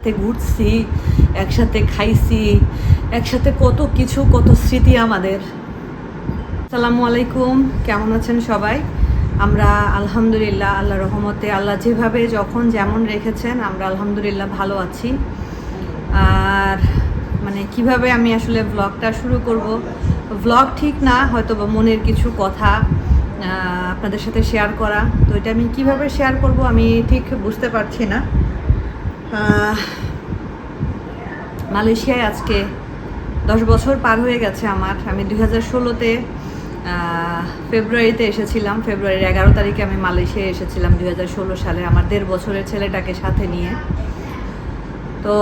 ঘুরছি, একসাথে খাইছি, একসাথে কত কিছু, কত স্মৃতি আমাদের। আসসালামু আলাইকুম, কেমন আছেন সবাই? আমরা আলহামদুলিল্লাহ, আল্লাহর রহমতে, আল্লাহ যেভাবে যখন যেমন রেখেছেন আমরা আলহামদুলিল্লাহ ভালো আছি। আর কিভাবে আমি আসলে ব্লগটা শুরু করব, ব্লগ ঠিক না, হয়তো বা মনের কিছু কথা আপনাদের সাথে শেয়ার করা। তো এটা আমি কিভাবে শেয়ার করব আমি ঠিক বুঝতে পারছি না। মালয়েশিয়ায় আজকে 10 বছর পার হয়ে গেছে আমার। আমি 2016-তে ফেব্রুয়ারিতে এসেছিলাম। ফেব্রুয়ারির 11 তারিখে আমি মালয়েশিয়ায় এসেছিলাম 2016 সালে আমার 1.5 বছরের ছেলেটাকে সাথে নিয়ে। তো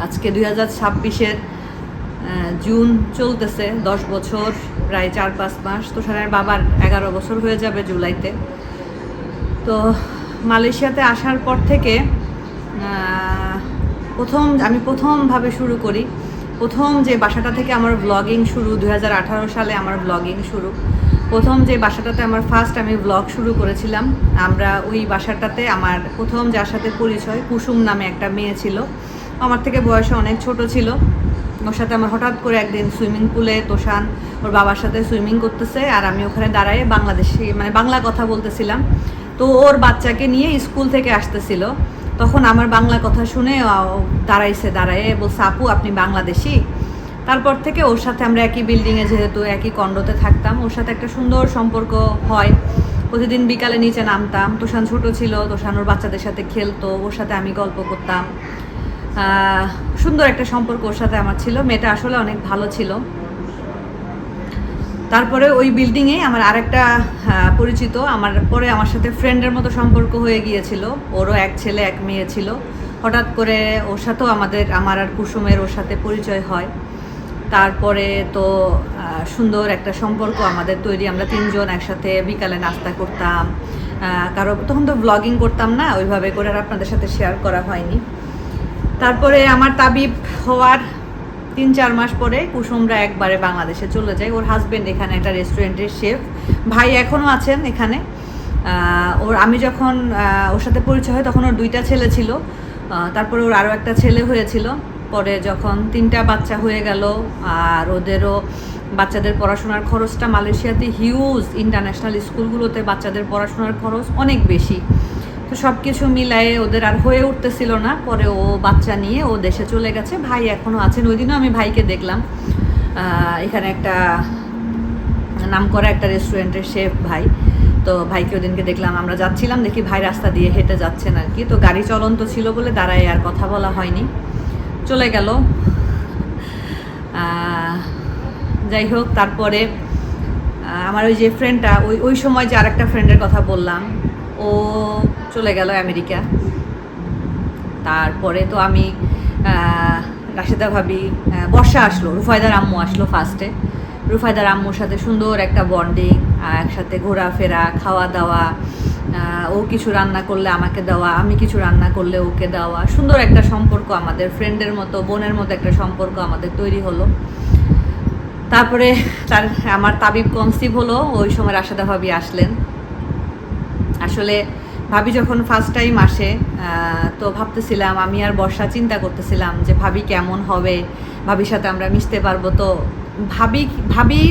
আজকে 2026-এর জুন চলতেছে, 10 বছর প্রায় 4-5 মাস। তুষারের বাবার 11 বছর হয়ে যাবে জুলাইতে। তো মালয়েশিয়াতে আসার পর থেকে প্রথমভাবে শুরু করি। প্রথম যে বাসাটা থেকে আমার ব্লগিং শুরু, 2018 সালে আমার ব্লগিং শুরু। প্রথম যে বাসাটাতে আমার ফার্স্ট আমি ব্লগ শুরু করেছিলাম, আমরা ওই বাসাটাতে আমার প্রথম যার সাথে পরিচয়, কুসুম নামে একটা মেয়ে ছিল। আমার থেকে বয়সে অনেক ছোট ছিল। ওর সাথে আমার হঠাৎ করে একদিন সুইমিং পুলে তোষান ওর বাবার সাথে সুইমিং করতেছে, আর আমি ওখানে দাঁড়ায় বাংলা কথা বলতেছিলাম। তো ওর বাচ্চাকে নিয়ে স্কুল থেকে আসতেছিল। তখন আমার বাংলা কথা শুনে দাঁড়ায় বলছে, আপু আপনি বাংলাদেশি? তারপর থেকে ওর সাথে আমরা একই বিল্ডিংয়ে, যেহেতু একই কন্ডোতে থাকতাম, ওর সাথে একটা সুন্দর সম্পর্ক হয়। প্রতিদিন বিকালে নিচে নামতাম। তোষান ছোট ছিল, তোষান ওর বাচ্চাদের সাথে খেলতো, ওর সাথে আমি গল্প করতাম। সুন্দর একটা সম্পর্ক ওর সাথে আমার ছিল। মেয়েটা আসলে অনেক ভালো ছিল। তারপরে ওই বিল্ডিংয়ে আমার আরেকটা পরিচিত আমার সাথে ফ্রেন্ডের মতো সম্পর্ক হয়ে গিয়েছিল। ওরও এক ছেলে এক মেয়ে ছিল। হঠাৎ করে ওর সাথেও আমার আর কুসুমের ওর সাথে পরিচয় হয়। তারপরে তো সুন্দর একটা সম্পর্ক আমাদের তৈরি। আমরা 3 জন একসাথে বিকালে নাস্তা করতাম। তখন তো ব্লগিং করতাম না ওইভাবে করে, আর আপনাদের সাথে শেয়ার করা হয়নি। তারপরে আমার তাবিব হওয়ার 3-4 মাস পরে কুসুমরা একবারে বাংলাদেশে চলে যায়। ওর হাজব্যান্ড এখানে একটা রেস্টুরেন্টের শেফ, ভাই এখনও আছেন এখানে। আমি যখন ওর সাথে পরিচয় হয় তখন ওর 2টা ছেলে ছিল। তারপরে ওর আরও একটা ছেলে হয়েছিল। পরে যখন 3টা বাচ্চা হয়ে গেল, আর ওদেরও বাচ্চাদের পড়াশোনার খরচটা মালয়েশিয়াতে হিউজ। ইন্টারন্যাশনাল স্কুলগুলোতে বাচ্চাদের পড়াশোনার খরচ অনেক বেশি। তো সব কিছু মিলায়ে ওদের আর হয়ে উঠতেছিল না। পরে ও বাচ্চা নিয়ে ও দেশে চলে গেছে। ভাই এখনও আছেন। ওই দিনও আমি ভাইকে দেখলাম এখানে একটা নামকরা একটা রেস্টুরেন্টের শেফ ভাই। তো ভাইকে ওই দিনকে দেখলাম, আমরা যাচ্ছিলাম, দেখি ভাই রাস্তা দিয়ে হেঁটে যাচ্ছেন আর কি। তো গাড়ি চলন্ত ছিল বলে দাঁড়ায় আর কথা বলা হয়নি, চলে গেল। যাই হোক, তারপরে আমার ওই যে ফ্রেন্ডটা, ওই সময় যে আরেকটা ফ্রেন্ডের কথা বললাম, ও চলে গেল আমেরিকা। তারপরে তো আমি রাশেদা ভাবি, বর্ষা আসলো, রুফায়দার আম্মু আসলো ফার্স্টে। রুফায়দার আম্মুর সাথে সুন্দর একটা বন্ডিং, একসাথে ঘোরাফেরা, খাওয়া দাওয়া। ও কিছু রান্না করলে আমাকে দেওয়া, আমি কিছু রান্না করলে ওকে দেওয়া। সুন্দর একটা সম্পর্ক আমাদের, ফ্রেন্ডের মতো, বোনের মতো একটা সম্পর্ক আমাদের তৈরি হলো। তারপরে আমার তাবিব কনসিভ হলো। ওই সময় রাশেদা ভাবি আসলেন। আসলে ভাবি যখন ফার্স্ট টাইম আসে, তো ভাবতেছিলাম, আমি আর বর্ষা চিন্তা করতেছিলাম যে ভাবি কেমন হবে, ভাবির সাথে আমরা মিশতে পারবো। তো ভাবি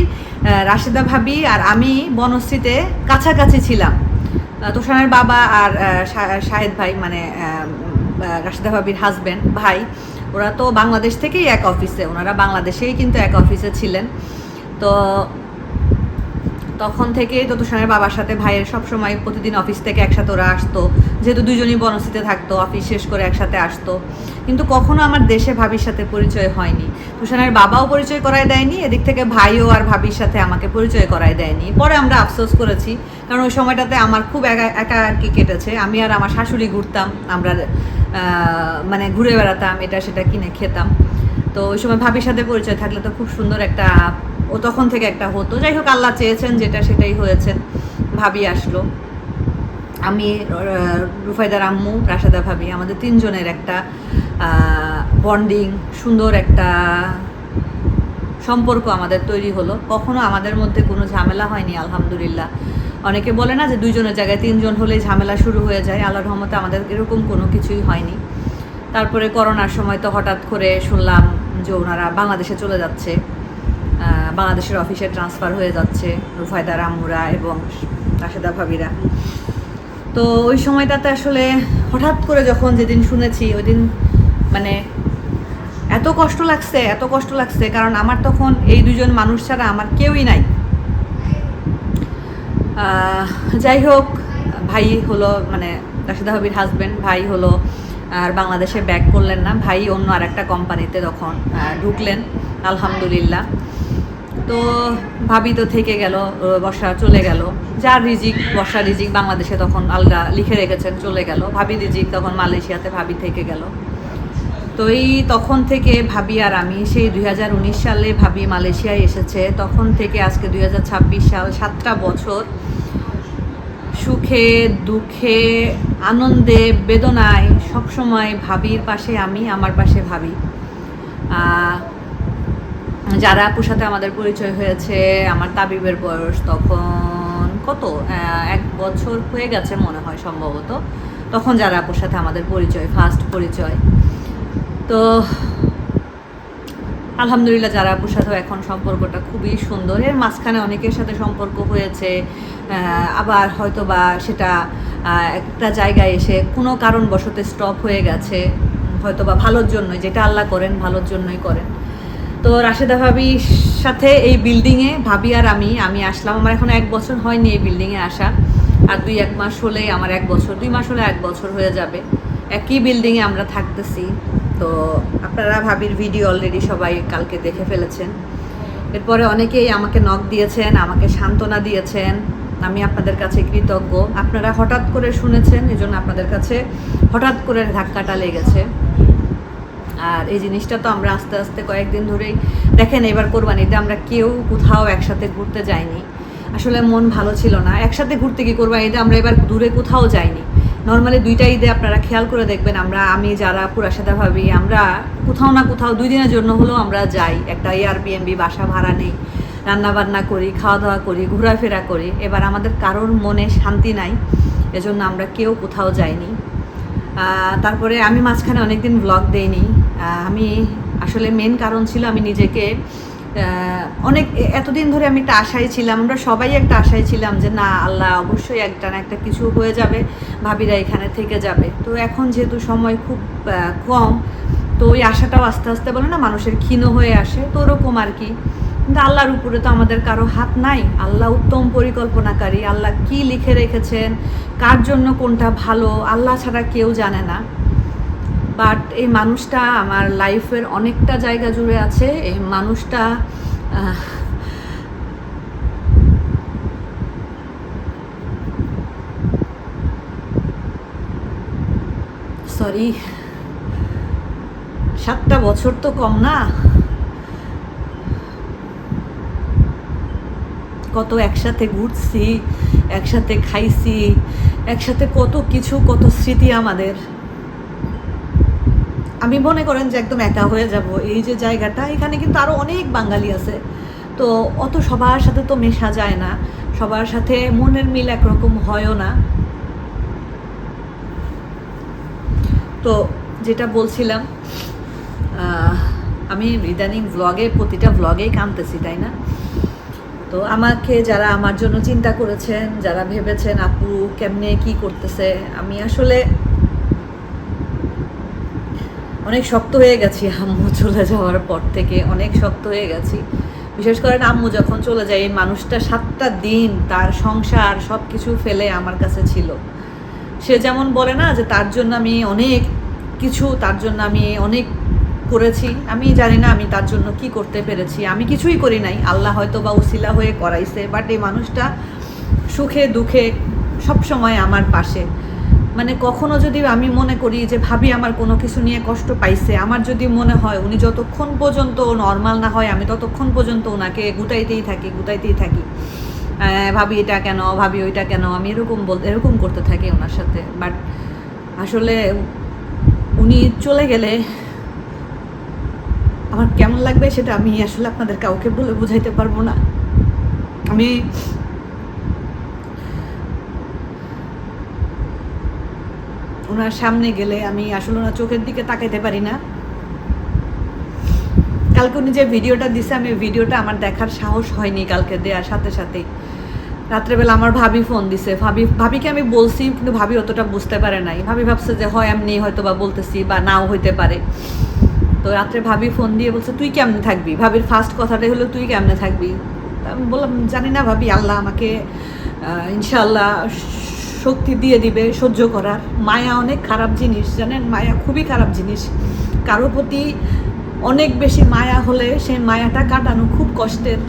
রাশেদা ভাবি আর আমি বনশ্রীতে কাছাকাছি ছিলাম। তোষানের বাবা আর শাহেদ ভাই, রাশেদা ভাবির হাজব্যান্ড ভাই, ওরা তো বাংলাদেশ থেকেই এক অফিসে, ওনারা বাংলাদেশেই কিন্তু এক অফিসে ছিলেন। তো তখন থেকেই তো তুষারের বাবার সাথে ভাইয়ের সবসময় প্রতিদিন অফিস থেকে একসাথে ওরা আসতো, যেহেতু দুজনই বনশ্রীতে থাকতো, অফিস শেষ করে একসাথে আসতো। কিন্তু কখনো আমার দেশে ভাবির সাথে পরিচয় হয়নি। তুষারের বাবাও পরিচয় করায় দেয়নি, এদিক থেকে ভাইও আর ভাবির সাথে আমাকে পরিচয় করায় দেয়নি। পরে আমরা আফসোস করেছি, কারণ ওই সময়টাতে আমার খুব একা আর কি কেটেছে। আমি আর আমার শাশুড়ি ঘুরতাম, আমরা ঘুরে বেড়াতাম, এটা সেটা কিনে খেতাম। তো ওই সময় ভাবির সাথে পরিচয় থাকলে তো খুব সুন্দর একটা, ও তখন থেকে একটা হতো। যাই হোক, আল্লাহ চেয়েছেন যেটা সেটাই হয়েছেন। ভাবি আসলো, আমি, রুফায়দার আম্মু, রাশেদা ভাবি, আমাদের 3 জনের একটা বন্ডিং, সুন্দর একটা সম্পর্ক আমাদের তৈরি হলো। কখনো আমাদের মধ্যে কোনো ঝামেলা হয়নি আলহামদুলিল্লাহ। অনেকে বলে না যে দুইজনের জায়গায় তিনজন হলেই ঝামেলা শুরু হয়ে যায়, আল্লাহর রহমতে আমাদের এরকম কোনো কিছুই হয়নি। তারপরে করোনার সময় তো হঠাৎ করে শুনলাম যে ওনারা বাংলাদেশে চলে যাচ্ছে, বাংলাদেশের অফিসে ট্রান্সফার হয়ে যাচ্ছে রুফায়দার আম্মুরা এবং রাশেদা ভাবিরা। তো ওই সময়টাতে আসলে হঠাৎ করে যখন যেদিন শুনেছি ওই দিন মানে এত কষ্ট লাগছে, কারণ আমার তখন এই দুজন মানুষ ছাড়া আমার কেউই নাই। যাই হোক, ভাই হলো মানে রাশেদা ভাবির হাজব্যান্ড, ভাই হলো আর বাংলাদেশে ব্যাক করলেন না, ভাই অন্য আর একটা কোম্পানিতে তখন ঢুকলেন আলহামদুলিল্লাহ। তো ভাবি তো থেকে গেল, বর্ষা চলে গেল, যার রিজিক বর্ষা রিজিক বাংলাদেশে তখন আলগা লিখে রেখেছেন চলে গেল, ভাবি রিজিক তখন মালয়েশিয়াতে ভাবি থেকে গেল। তো এই তখন থেকে ভাবি আর আমি সেই 2019 সালে ভাবি মালয়েশিয়ায় এসেছে, তখন থেকে আজকে 2026 সাল, 7টা বছর সুখে দুঃখে আনন্দে বেদনায় সবসময় ভাবির পাশে আমি, আমার পাশে ভাবি। যারা আপুর সাথে আমাদের পরিচয় হয়েছে, আমার তাবিবের বয়স তখন কত 1 বছর হয়ে গেছে মনে হয় সম্ভবত, তখন যারা আপুর সাথে আমাদের পরিচয়, ফার্স্ট পরিচয়। তো আলহামদুলিল্লাহ যারা আপুর সাথেও এখন সম্পর্কটা খুবই সুন্দর। এর মাঝখানে অনেকের সাথে সম্পর্ক হয়েছে, আবার হয়তো বা সেটা একটা জায়গায় এসে কোনো কারণবশত স্টপ হয়ে গেছে, হয়তো বা ভালোর জন্যই, যেটা আল্লাহ করেন ভালোর জন্যই করেন। তো রাশেদা ভাবির সাথে এই বিল্ডিংয়ে ভাবি আর আমি আসলাম, আমার এখন 1 বছর হয়নি এই বিল্ডিংয়ে আসা, আর 2-1 মাস হলেই আমার 1 বছর, 2 মাস হলে 1 বছর হয়ে যাবে একই বিল্ডিংয়ে আমরা থাকতেছি। তো আপনারা ভাবির ভিডিও অলরেডি সবাই কালকে দেখে ফেলেছেন। এরপরে অনেকেই আমাকে নক দিয়েছেন, আমাকে সান্ত্বনা দিয়েছেন, আমি আপনাদের কাছে কৃতজ্ঞ। আপনারা হঠাৎ করে শুনেছেন, এজন্য আপনাদের কাছে হঠাৎ করে ধাক্কাটা লেগেছে। আর এই জিনিসটা তো আমরা আস্তে আস্তে কয়েকদিন ধরেই দেখেন, এবার কোরবানিতে আমরা কেউ কোথাও একসাথে ঘুরতে যাইনি, আসলে মন ভালো ছিল না। একসাথে ঘুরতে কি কোরবানিতে আমরা এবার দূরে কোথাও যাইনি। নর্মালি 2টা ঈদে আপনারা খেয়াল করে দেখবেন আমি যারা পুরা সাদা ভাবি, আমরা কোথাও না কোথাও 2 দিনের জন্য হলেও আমরা যাই, একটা এয়ারবিএনবি বাসা ভাড়া নেই, রান্নাবান্না করি, খাওয়া দাওয়া করি, ঘোরাফেরা করি। এবার আমাদের কারোর মনে শান্তি নাই, এজন্য আমরা কেউ কোথাও যাইনি। তারপরে আমি মাঝখানে অনেকদিন ব্লগ দেইনি। আমি আসলে মেন কারণ ছিল আমি নিজেকে অনেক এতদিন ধরে আমি একটা আশায় ছিলাম, আমরা সবাই একটা আশায় ছিলাম যে না আল্লাহ অবশ্যই একটা না একটা কিছু হয়ে যাবে, ভাবিরা এখানে থেকে যাবে। তো এখন যেহেতু সময় খুব কম, তো ওই আশাটাও আস্তে আস্তে বলে না মানুষের ক্ষীণ হয়ে আসে, তো ওরকম আর কি। কিন্তু আল্লাহর উপরে তো আমাদের কারো হাত নাই, আল্লাহ উত্তম পরিকল্পনাকারী, আল্লাহ কি লিখে রেখেছেন, কার জন্য কোনটা ভালো আল্লাহ ছাড়া কেউ জানে না। বাট এই মানুষটা আমার লাইফের অনেকটা জায়গা জুড়ে আছে। এই মানুষটা সরি 7টা বছর তো কম না, কত একসাথে ঘুরছি, একসাথে খাইছি, একসাথে কত কিছু, কত স্মৃতি আমাদের। আমি মনে করেন যে একদম একা হয়ে যাব এই যে জায়গাটা, এখানে কিন্তু আরও অনেক বাঙালি আছে, তো অত সবার সাথে তো মেশা যায় না, সবার সাথে মনের মিল একরকম হয়ও না। তো যেটা বলছিলাম, আমি ইদানিং প্রতিটা ভ্লগেই কাঁদতেছি, তাই না? তো আমাকে যারা আমার জন্য চিন্তা করেছেন, যারা ভেবেছেন আপু কেমনে কি করতেছে, আমি আসলে অনেক শক্ত হয়ে গেছি। আম্মু চলে যাওয়ার পর থেকে অনেক শক্ত হয়ে গেছি। বিশেষ করে আম্মু যখন চলে যায়, এই মানুষটা 7টা দিন তার সংসার সব কিছু ফেলে আমার কাছে ছিল। সে যেমন বলে না যে তার জন্য আমি অনেক কিছু, তার জন্য আমি অনেক করেছি, আমি জানি না আমি তার জন্য কি করতে পেরেছি, আমি কিছুই করি নাই, আল্লাহ হয়তো বা উসিলা হয়ে করাইছে। বাট এই মানুষটা সুখে দুঃখে সবসময় আমার পাশে। মানে কখনো যদি আমি মনে করি যে ভাবি আমার কোনো কিছু নিয়ে কষ্ট পাইছে, আমার যদি মনে হয় উনি যতক্ষণ পর্যন্ত নর্মাল না হয় আমি ততক্ষণ পর্যন্ত ওনাকে গুটাইতেই থাকি, ভাবি এটা কেন, ভাবি ওইটা কেন, আমি এরকম করতে থাকি ওনার সাথে। বাট আসলে উনি চলে গেলে আমার কেমন লাগবে সেটা আমি আসলে আপনাদের কাউকে বলে বুঝাইতে পারবো না। আমি ওনার সামনে গেলে আমি আসলে ওনার চোখের দিকে তাকাইতে পারি না। কালকে উনি যে ভিডিওটা দিছে, আমি ভিডিওটা আমার দেখার সাহস হয়নি কালকে দেওয়ার সাথে সাথেই। রাত্রেবেলা আমার ভাবি ফোন দিছে, ভাবিকে আমি বলছি, কিন্তু ভাবি অতটা বুঝতে পারে নাই। ভাবি ভাবছে যে হয় এমনি হয়তো বা বলতেছি, বা নাও হইতে পারে। তো রাত্রে ভাবি ফোন দিয়ে বলছে তুই কেমনে থাকবি, ভাবির ফার্স্ট কথাটাই হলো তুই কেমনে থাকবি। আমি বললাম জানি না ভাবি, আল্লাহ আমাকে ইনশাআল্লাহ শক্তি দিয়ে দিবে সহ্য করার। মায়া অনেক খারাপ জিনিস জানেন, মায়া খুবই খারাপ জিনিস। কারো প্রতি অনেক বেশি মায়া হলে সেই মায়াটা কাটানো খুব কষ্টের।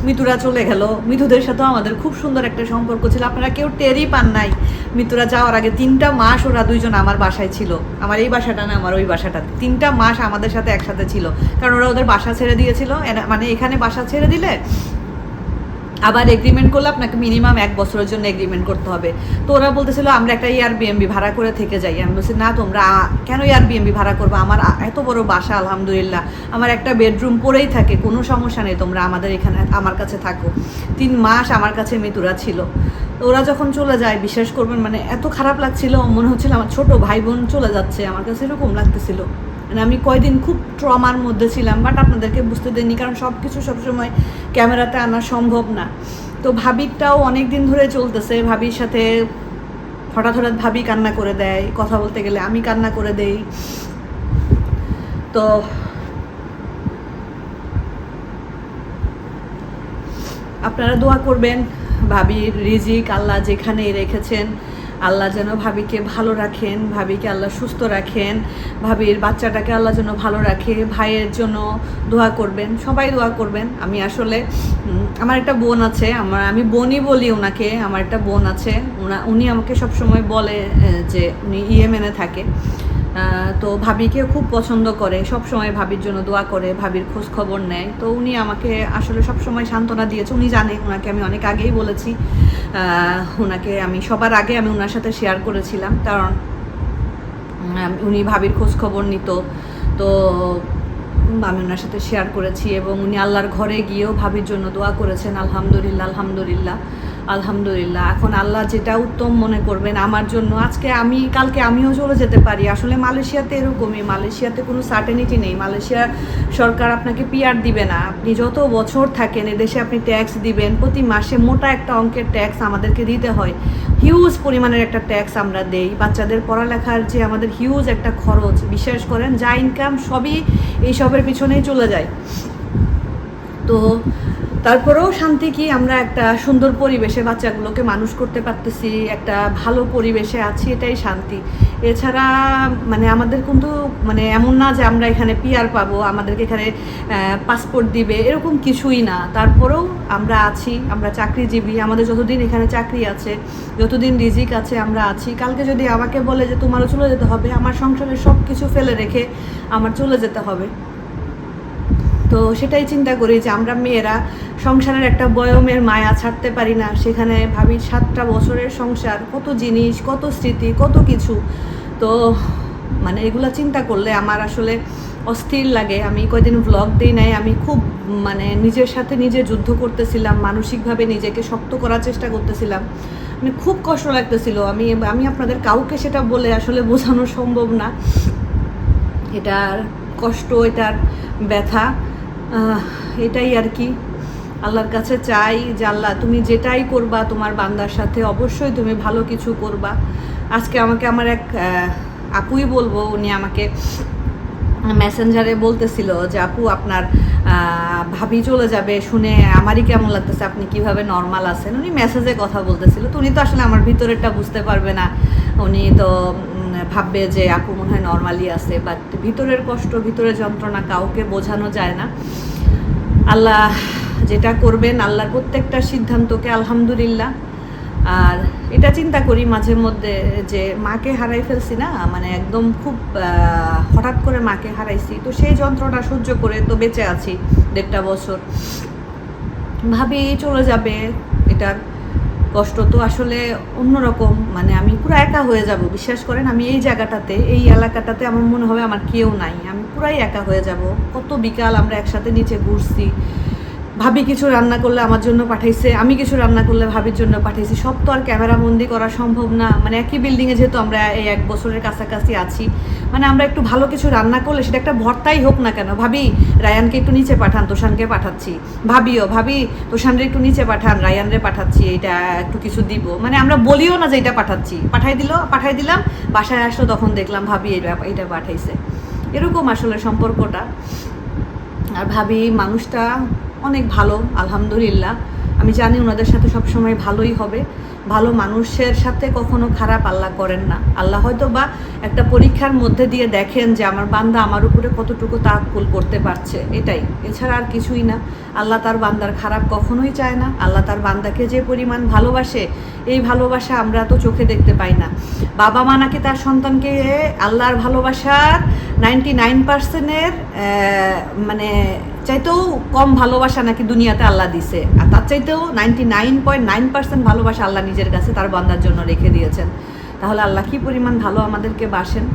মিতুরা চলে গেল, মিতুদের সাথেও আমাদের খুব সুন্দর একটা সম্পর্ক ছিল, আপনারা কেউ টেরই পান নাই। মিতুরা যাওয়ার আগে 3টা মাস ওরা দুইজন আমার বাসায় ছিল, আমার এই বাসাটা না আমার ওই বাসাটাতে 3টা মাস আমাদের সাথে একসাথে ছিল। কারণ ওরা ওদের বাসা ছেড়ে দিয়েছিল, মানে এখানে বাসা ছেড়ে দিলে আবার এগ্রিমেন্ট করলে আপনাকে মিনিমাম 1 বছরের জন্য এগ্রিমেন্ট করতে হবে। তো ওরা বলতেছিল আমরা একটা এয়ারবিএনবি ভাড়া করে থেকে যাই। আমি বলছি না, তোমরা কেন এয়ারবিএনবি ভাড়া করবো, আমার এত বড় বাসা আলহামদুলিল্লাহ, আমার একটা বেডরুম পরেই থাকে, কোনো সমস্যা নেই, তোমরা আমাদের এখানে আমার কাছে থাকো। 3 মাস আমার কাছে মিতুরা ছিল। তো ওরা যখন চলে যায় বিশ্বাস করবেন মানে এত খারাপ লাগছিল, মনে হচ্ছিল আমার ছোট ভাই বোন চলে যাচ্ছে, আমার কাছে এরকম লাগতেছিল। মানে আমি কয়দিন খুব ট্রমার মধ্যে ছিলাম, বাট আপনাদেরকে বুঝতে দেয়নি, কারণ সব কিছু সবসময় ক্যামেরাতে আনা সম্ভব না। তো ভাবিরটাও অনেক দিন ধরে চলতেছে, ভাবির সাথে হঠাৎ হঠাৎ ভাবি কান্না করে দেয়, কথা বলতে গেলে আমি কান্না করে দেই। তো আপনারা দোয়া করবেন, ভাবির রিজিক আল্লাহ যেখানেই রেখেছেন আল্লাহ যেন ভাবিকে ভালো রাখেন, ভাবিকে আল্লাহ সুস্থ রাখেন, ভাবির বাচ্চাটাকে আল্লাহ যেন ভালো রাখে, ভাইয়ের জন্য দোয়া করবেন, সবাই দোয়া করবেন। আমি আসলে আমার একটা বোন আছে, আমি বোনই বলি ওনাকে, আমার একটা বোন আছে, উনি আমাকে সবসময় বলে যে উনি ইয়েমেনে থাকে। তো ভাবিকে খুব পছন্দ করে, সব সময় ভাবির জন্য দোয়া করে, ভাবির খোঁজ খবর নেয়। তো উনি আমাকে আসলে সব সময় সান্ত্বনা দিয়েছে, উনি জানে, ওনাকে আমি অনেক আগেই বলেছি। ওনাকে আমি সবার আগে আমি ওনার সাথে শেয়ার করেছিলাম, কারণ উনি ভাবির খোঁজ খবর নিত। তো আমি ওনার সাথে শেয়ার করেছি, এবং উনি আল্লাহর ঘরে গিয়েও ভাবির জন্য দোয়া করেছেন। আলহামদুলিল্লাহ আলহামদুলিল্লাহ আলহামদুলিল্লাহ। এখন আল্লাহ যেটা উত্তম মনে করবেন আমার জন্য, কালকে আমিও চলে যেতে পারি। আসলে মালয়েশিয়াতে এরকমই, মালয়েশিয়াতে কোনো সার্টেনিটি নেই। মালয়েশিয়া সরকার আপনাকে পিআর দিবে না, আপনি যত বছর থাকেন এদেশে আপনি ট্যাক্স দিবেন, প্রতি মাসে মোটা একটা অঙ্কের ট্যাক্স আমাদেরকে দিতে হয়, হিউজ পরিমাণের একটা ট্যাক্স আমরা দেই। বাচ্চাদের পড়ালেখার যে আমাদের হিউজ একটা খরচ, বিশ্বাস করেন যা ইনকাম সবই এইসবের পিছনেই চলে যায়। তো তারপরেও শান্তি কি, আমরা একটা সুন্দর পরিবেশে বাচ্চাগুলোকে মানুষ করতে পারতেছি, একটা ভালো পরিবেশে আছি, এটাই শান্তি। এছাড়া মানে আমাদের কিন্তু মানে এমন না যে আমরা এখানে পিআর পাবো, আমাদেরকে এখানে পাসপোর্ট দিবে, এরকম কিছুই না। তারপরেও আমরা আছি, আমরা চাকরিজীবী, আমাদের যতদিন এখানে চাকরি আছে, যতদিন রিজিক আছে আমরা আছি। কালকে যদি আমাকে বলে যে তোমারও চলে যেতে হবে, আমার সংসারের সব কিছু ফেলে রেখে আমার চলে যেতে হবে। তো সেটাই চিন্তা করি যে আমরা মেয়েরা সংসারের একটা বয়মের মায়া ছাড়তে পারি না। সেখানে ভাবি 7টা বছরের সংসার, কত জিনিস, কত স্মৃতি, কত কিছু। তো মানে এগুলো চিন্তা করলে আমার আসলে অস্থির লাগে। আমি কয়দিন ব্লগ দিই নাই, আমি খুব মানে নিজের সাথে নিজে যুদ্ধ করতেছিলাম, মানসিকভাবে নিজেকে শক্ত করার চেষ্টা করতেছিলাম। মানে খুব কষ্ট লাগতেছিল। আমি আপনাদের কাউকে সেটা বলে আসলে বোঝানো সম্ভব না, এটার কষ্ট, এটার ব্যথা। এটাই আর কি। আল্লাহর কাছে চাই যে আল্লাহ তুমি যেটাই করবা তোমার বান্দার সাথে অবশ্যই তুমি ভালো কিছু করবা। আজকে আমাকে আমার এক আপুই বলবো, উনি আমাকে মেসেঞ্জারে বলতেছিল যে আপু আপনার ভাবি চলে যাবে শুনে আমারই কেমন লাগতেছে, আপনি কিভাবে নর্মাল আছেন। উনি মেসেজে কথা বলতেছিল, তো উনি তো আসলে আমার ভিতরেরটা বুঝতে পারবে না, উনি তো ভাববে যে আপু মনে হয় নর্মালি আছে, বাট ভিতরের কষ্ট, ভিতরের যন্ত্রণা কাউকে বোঝানো যায় না। আল্লাহ যেটা করবেন, আল্লাহর প্রত্যেকটা সিদ্ধান্তকে আলহামদুলিল্লাহ। আর এটা চিন্তা করি মাঝে মধ্যে যে মাকে হারাই ফেলছি না, মানে একদম খুব হঠাৎ করে মাকে হারাইছি, তো সেই যন্ত্রণা সহ্য করে তো বেঁচে আছি 1.5 বছর। ভাবি চলে যাবে, এটার কষ্ট তো আসলে অন্যরকম, মানে আমি পুরো একা হয়ে যাব। বিশ্বাস করেন আমি এই জায়গাটাতে, এই এলাকাটাতে আমার মনে হবে আমার কেউ নাই, আমি পুরাই একা হয়ে যাব। কত বিকাল আমরা একসাথে নিচে ঘুরছি, ভাবি কিছু রান্না করলে আমার জন্য পাঠাইছে, আমি কিছু রান্না করলে ভাবির জন্য পাঠাইছি। সব তো আর ক্যামেরা বন্দি করা সম্ভব না, মানে একই বিল্ডিংয়ে যেহেতু আমরা এই 1 বছরের কাছাকাছি আছি, মানে আমরা একটু ভালো কিছু রান্না করলে সেটা একটা ভর্তাই হোক না কেন, ভাবি রায়ানকে একটু নিচে পাঠান, তোষানকে পাঠাচ্ছি, ভাবি তোষানরে একটু নিচে পাঠান, রায়ানরে পাঠাচ্ছি, এটা একটু কিছু দিব, মানে আমরা বলিও না যে এটা পাঠাচ্ছি, পাঠাই দিলাম, বাসায় আসলো তখন দেখলাম ভাবি এটা পাঠাইছে। এরকম আসলে সম্পর্কটা। আর ভাবি মানুষটা অনেক ভালো, আলহামদুলিল্লাহ। আমি জানি ওনাদের সাথে সবসময় ভালোই হবে। ভালো মানুষের সাথে কখনো খারাপ আল্লাহ করেন না। আল্লাহ হয়তো বা একটা পরীক্ষার মধ্যে দিয়ে দেখেন যে আমার বান্দা আমার উপরে কতটুকু তাওয়াক্কুল করতে পারছে, এটাই, এছাড়া আর কিছুই না। আল্লাহ তার বান্দার খারাপ কখনোই চায় না। আল্লাহ তার বান্দাকে যে পরিমাণ ভালোবাসে, এই ভালোবাসা আমরা তো চোখে দেখতে পাই না। বাবা মা নাকি তার সন্তানকে আল্লাহর ভালোবাসার 99%-এর মানে চাইতেও কম ভালোবাসা নাকি দুনিয়াতে আল্লাহ দিছে, আর তার চাইতেও 99.9% ভালোবাসা আল্লাহ নিজের কাছে তার বান্দার জন্য রেখে দিয়েছেন। তাহলে আল্লাহ কী পরিমাণ ভালো আমাদেরকে বাসেন।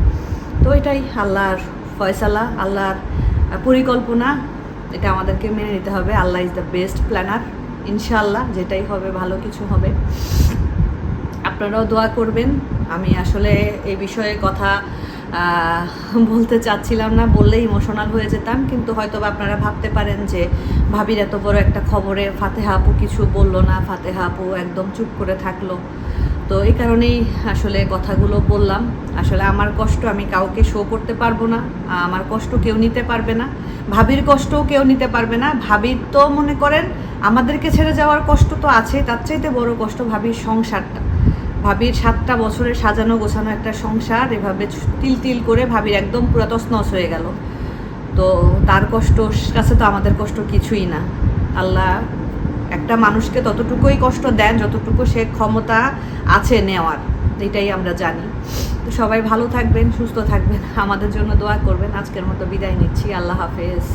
তো এটাই আল্লাহর ফয়সালা, আল্লাহর পরিকল্পনা, এটা আমাদেরকে মেনে নিতে হবে। আল্লাহ ইজ দ্য বেস্ট প্ল্যানার, ইনশাআল্লাহ যেটাই হবে ভালো কিছু হবে। আপনারাও দোয়া করবেন। আমি আসলে এই বিষয়ে কথা বলতে চাচ্ছিলাম না, বললেই ইমোশনাল হয়ে যেতাম, কিন্তু হয়তো আপনারা ভাবতে পারেন যে ভাবির এত বড় একটা খবরে ফাতেহা আপু কিছু বললো না, ফাতেহা আপু একদম চুপ করে থাকলো। তো এই কারণেই আসলে কথাগুলো বললাম। আসলে আমার কষ্ট আমি কাউকে শো করতে পারবো না, আমার কষ্ট কেউ নিতে পারবে না, ভাবির কষ্টও কেউ নিতে পারবে না। ভাবির তো মনে করেন আমাদেরকে ছেড়ে যাওয়ার কষ্ট তো আছে, তার চাইতে বড় কষ্ট ভাবির সংসারটা। ভাবির 7টা বছরের সাজানো গোছানো একটা সংসার এভাবে তিল তিল করে ভাবির একদম পুরো তছনছ হয়ে গেল। তো তার কষ্ট কাছে তো আমাদের কষ্ট কিছুই না। আল্লাহ একটা মানুষকে ততটুকুই কষ্ট দেন যতটুকু সে ক্ষমতা আছে নেওয়ার, এটাই আমরা জানি। তো সবাই ভালো থাকবেন, সুস্থ থাকবেন, আমাদের জন্য দোয়া করবেন। আজকের মতো বিদায় নিচ্ছি, আল্লাহ হাফেজ।